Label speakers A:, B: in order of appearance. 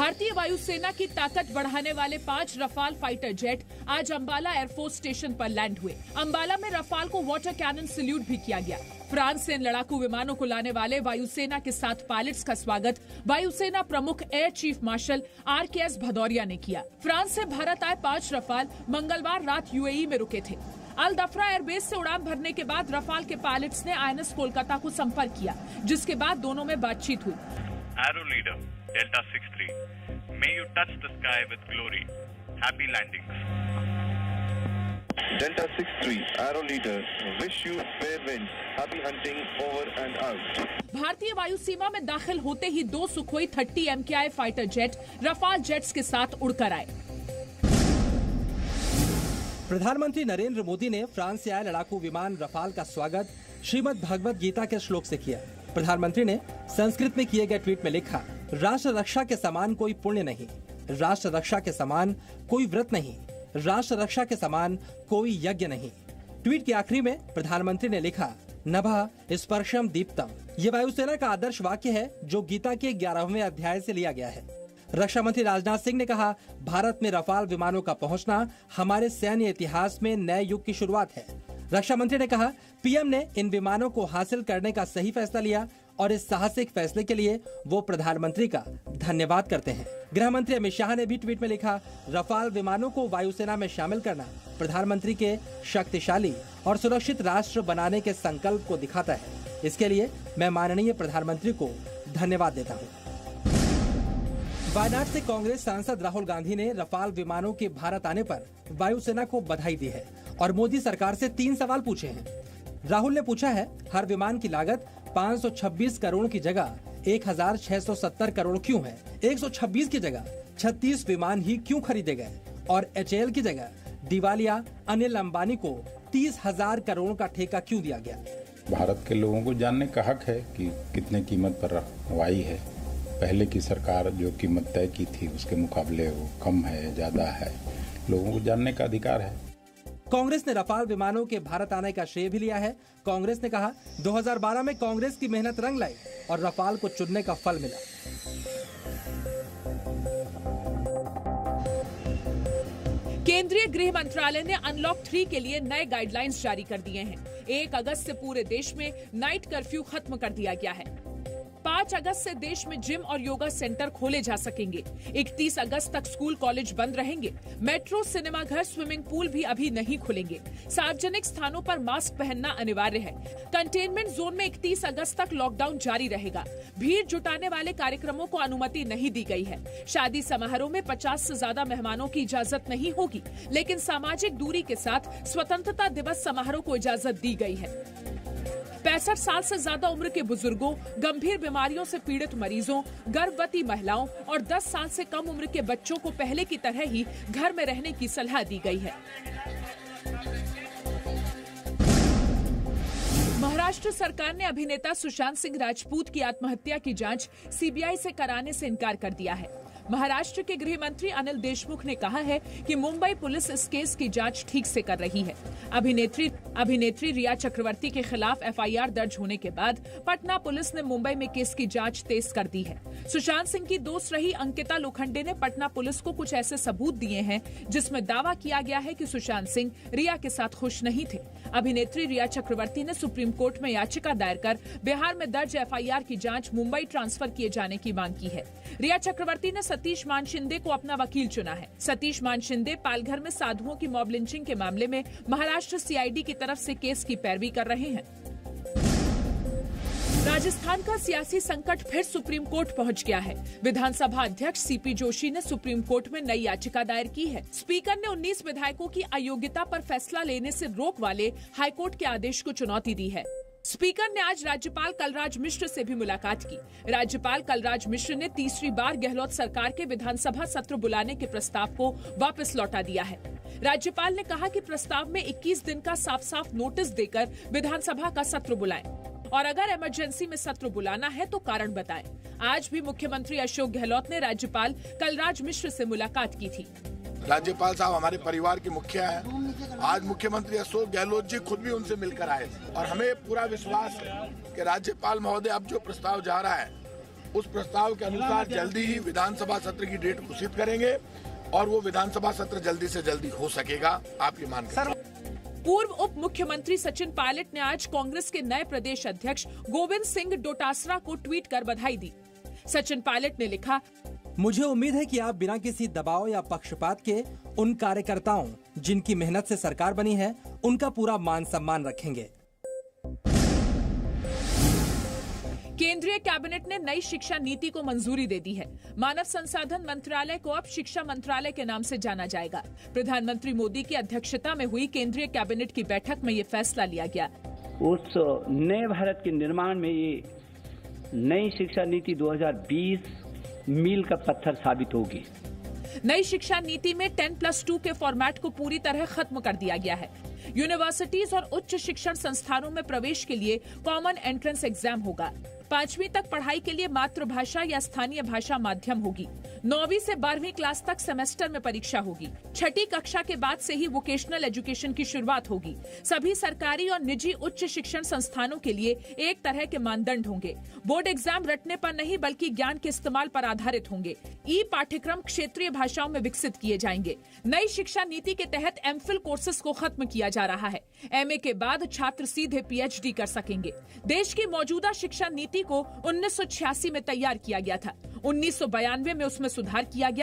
A: भारतीय वायुसेना की ताकत बढ़ाने वाले 5 रफाल फाइटर जेट आज अंबाला एयरफोर्स स्टेशन पर लैंड हुए। अंबाला में रफाल को वाटर कैनन सैल्यूट भी किया गया। फ्रांस से इन लड़ाकू विमानों को लाने वाले वायुसेना के 7 पायलट्स का स्वागत वायुसेना प्रमुख air chief marshal RKS Bhadauria ने किया। फ्रांस से भारत आए 5 रफाल मंगलवार रात UAE में रुके थे। अल दफरा एयरबेस से उड़ान भरने के बाद रफाल के पायलट्स ने INS कोलकाता को संपर्क किया, जिसके बाद दोनों में बातचीत हुई।
B: Arrow leader, Delta 63, may you touch the sky with glory. Happy landings.
C: Delta 63, Arrow leader, wish you fair winds. Happy hunting, over and out.
A: भारतीय वायु सीमा में दाखिल होते ही 2 Sukhoi 30 MKI fighter jet Rafale jets के साथ उड़कर आए।
D: प्रधानमंत्री नरेंद्र मोदी ने फ्रांस से आए लड़ाकू विमान रफाल का स्वागत श्रीमद् भगवत गीता के श्लोक से किया। प्रधानमंत्री ने संस्कृत में किए गए ट्वीट में लिखा, राष्ट्र रक्षा के समान कोई पुण्य नहीं, राष्ट्र रक्षा के समान कोई व्रत नहीं, राष्ट्र रक्षा के समान कोई यज्ञ नहीं। ट्वीट के आखिरी में प्रधानमंत्री ने लिखा, नभः स्पर्शम दीप्तम। ये वायुसेना का आदर्श वाक्य है जो गीता के 11वें अध्याय से लिया गया है। रक्षा मंत्री राजनाथ सिंह ने कहा, भारत में रफाल विमानों का पहुंचना हमारे सैन्य इतिहास में नए युग की शुरुआत है। रक्षा मंत्री ने कहा, पीएम ने इन विमानों को हासिल करने का सही फैसला लिया और इस साहसिक फैसले के लिए वो प्रधानमंत्री का धन्यवाद करते हैं। गृह मंत्री अमित शाह ने भी ट्वीट में लिखा, रफाल विमानों को वायुसेना में शामिल करना प्रधानमंत्री के शक्तिशाली और सुरक्षित राष्ट्र बनाने के संकल्प को दिखाता है। इसके लिए मैं माननीय प्रधानमंत्री को धन्यवाद देता हूँ। वायनाड से कांग्रेस सांसद राहुल गांधी ने रफाल विमानों के भारत आने पर वायुसेना को बधाई दी है और मोदी सरकार से 3 सवाल पूछे हैं। राहुल ने पूछा है, हर विमान की लागत 526 करोड़ की जगह 1670 करोड़ क्यों है? 126 की जगह 36 विमान ही क्यों खरीदे गए? और HAL की जगह दिवालिया अनिल अंबानी को 30,000 करोड़ का ठेका क्यों दिया गया?
E: भारत के लोगों को जानने का हक है कि कितने कीमत पर हवाई है। पहले की सरकार जो कीमत तय की थी उसके मुकाबले वो कम है, ज्यादा है, लोगों को जानने का अधिकार है।
D: कांग्रेस ने रफाल विमानों के भारत आने का श्रेय भी लिया है। कांग्रेस ने कहा, 2012 में कांग्रेस की मेहनत रंग लाई और रफाल को चुनने का फल मिला।
A: केंद्रीय गृह मंत्रालय ने अनलॉक 3 के लिए नए गाइडलाइंस जारी कर दिए हैं। 1 अगस्त से पूरे देश में नाइट कर्फ्यू खत्म कर दिया गया है। 5 अगस्त से देश में जिम और योगा सेंटर खोले जा सकेंगे। 31 अगस्त तक स्कूल कॉलेज बंद रहेंगे। मेट्रो, सिनेमाघर, स्विमिंग पूल भी अभी नहीं खुलेंगे। सार्वजनिक स्थानों पर मास्क पहनना अनिवार्य है। कंटेनमेंट जोन में 31 अगस्त तक लॉकडाउन जारी रहेगा। भीड़ जुटाने वाले कार्यक्रमों को अनुमति नहीं दी गई है। शादी समारोह में 50 से ज्यादा मेहमानों की इजाजत नहीं होगी, लेकिन सामाजिक दूरी के साथ स्वतंत्रता दिवस समारोह को इजाजत दी गई है। 65 साल से ज्यादा उम्र के बुजुर्गों, गंभीर बीमारियों से पीड़ित मरीजों, गर्भवती महिलाओं और 10 साल से कम उम्र के बच्चों को पहले की तरह ही घर में रहने की सलाह दी गई है। महाराष्ट्र सरकार ने अभिनेता सुशांत सिंह राजपूत की आत्महत्या की जांच CBI से कराने से इनकार कर दिया है। महाराष्ट्र के गृह मंत्री अनिल देशमुख ने कहा है कि मुंबई पुलिस इस केस की जांच ठीक से कर रही है। अभिनेत्री रिया चक्रवर्ती के खिलाफ FIR दर्ज होने के बाद पटना पुलिस ने मुंबई में केस की जांच तेज कर दी है। सुशांत सिंह की दोस्त रही अंकिता लोखंडे ने पटना पुलिस को कुछ ऐसे सबूत दिए हैं जिसमें दावा किया गया है कि सुशांत सिंह रिया के साथ खुश नहीं थे। अभिनेत्री रिया चक्रवर्ती ने सुप्रीम कोर्ट में याचिका दायर कर बिहार में दर्ज FIR की जांच मुंबई ट्रांसफर किए जाने की मांग की है। रिया चक्रवर्ती ने सतीश मान शिंदे को अपना वकील चुना है। सतीश मान शिंदे पालघर में साधुओं की मॉब लिंचिंग के मामले में महाराष्ट्र CID की तरफ से केस की पैरवी कर रहे हैं। राजस्थान का सियासी संकट फिर सुप्रीम कोर्ट पहुंच गया है। विधानसभा अध्यक्ष CP जोशी ने सुप्रीम कोर्ट में नई याचिका दायर की है। स्पीकर ने 19 विधायकों की अयोग्यता पर फैसला लेने से रोक वाले हाईकोर्ट के आदेश को चुनौती दी है। स्पीकर ने आज राज्यपाल कलराज मिश्र से भी मुलाकात की। राज्यपाल कलराज मिश्र ने तीसरी बार गहलोत सरकार के विधानसभा सत्र बुलाने के प्रस्ताव को वापस लौटा दिया है। राज्यपाल ने कहा कि प्रस्ताव में 21 दिन का साफ साफ नोटिस देकर विधानसभा का सत्र बुलाएं और अगर इमरजेंसी में सत्र बुलाना है तो कारण बताएं। आज भी मुख्यमंत्री अशोक गहलोत ने राज्यपाल कलराज मिश्र से मुलाकात की थी।
F: राज्यपाल साहब हमारे परिवार के मुखिया हैं। आज मुख्यमंत्री अशोक गहलोत जी खुद भी उनसे मिलकर आए थे और हमें पूरा विश्वास है कि राज्यपाल महोदय अब जो प्रस्ताव जा रहा है उस प्रस्ताव के अनुसार जल्दी ही विधानसभा सत्र की डेट घोषित करेंगे और वो विधानसभा सत्र जल्दी से जल्दी हो सकेगा, आप ये मान के।
A: पूर्व उप मुख्यमंत्री सचिन पायलट ने आज कांग्रेस के नए प्रदेश अध्यक्ष गोविंद सिंह डोटासरा को ट्वीट कर बधाई दी। सचिन पायलट ने लिखा,
D: मुझे उम्मीद है कि आप बिना किसी दबाव या पक्षपात के उन कार्यकर्ताओं जिनकी मेहनत से सरकार बनी है उनका पूरा मान सम्मान रखेंगे।
A: केंद्रीय कैबिनेट ने नई शिक्षा नीति को मंजूरी दे दी है। मानव संसाधन मंत्रालय को अब शिक्षा मंत्रालय के नाम से जाना जाएगा। प्रधानमंत्री मोदी की अध्यक्षता में हुई केंद्रीय कैबिनेट की बैठक में ये फैसला लिया गया।
G: उस नए भारत के निर्माण में ये नई शिक्षा नीति 2020 मील का पत्थर साबित होगी।
A: नई शिक्षा नीति में 10+2 के फॉर्मेट को पूरी तरह खत्म कर दिया गया है। यूनिवर्सिटीज और उच्च शिक्षण संस्थानों में प्रवेश के लिए कॉमन एंट्रेंस एग्जाम होगा। 5वीं तक पढ़ाई के लिए मातृभाषा या स्थानीय भाषा माध्यम होगी। 9वीं से 12वीं क्लास तक सेमेस्टर में परीक्षा होगी। 6ठी कक्षा के बाद से ही वोकेशनल एजुकेशन की शुरुआत होगी। सभी सरकारी और निजी उच्च शिक्षण संस्थानों के लिए एक तरह के मानदंड होंगे। बोर्ड एग्जाम रटने पर नहीं बल्कि ज्ञान के इस्तेमाल पर आधारित होंगे। ई पाठ्यक्रम क्षेत्रीय भाषाओं में विकसित किए जाएंगे। नई शिक्षा नीति के तहत एमफिल कोर्सेज को खत्म किया जा रहा है। एमए के बाद छात्र सीधे पीएचडी कर सकेंगे। देश की मौजूदा शिक्षा नीति को 1986 में तैयार किया गया था। 1992 में उसमें सुधार किया गया।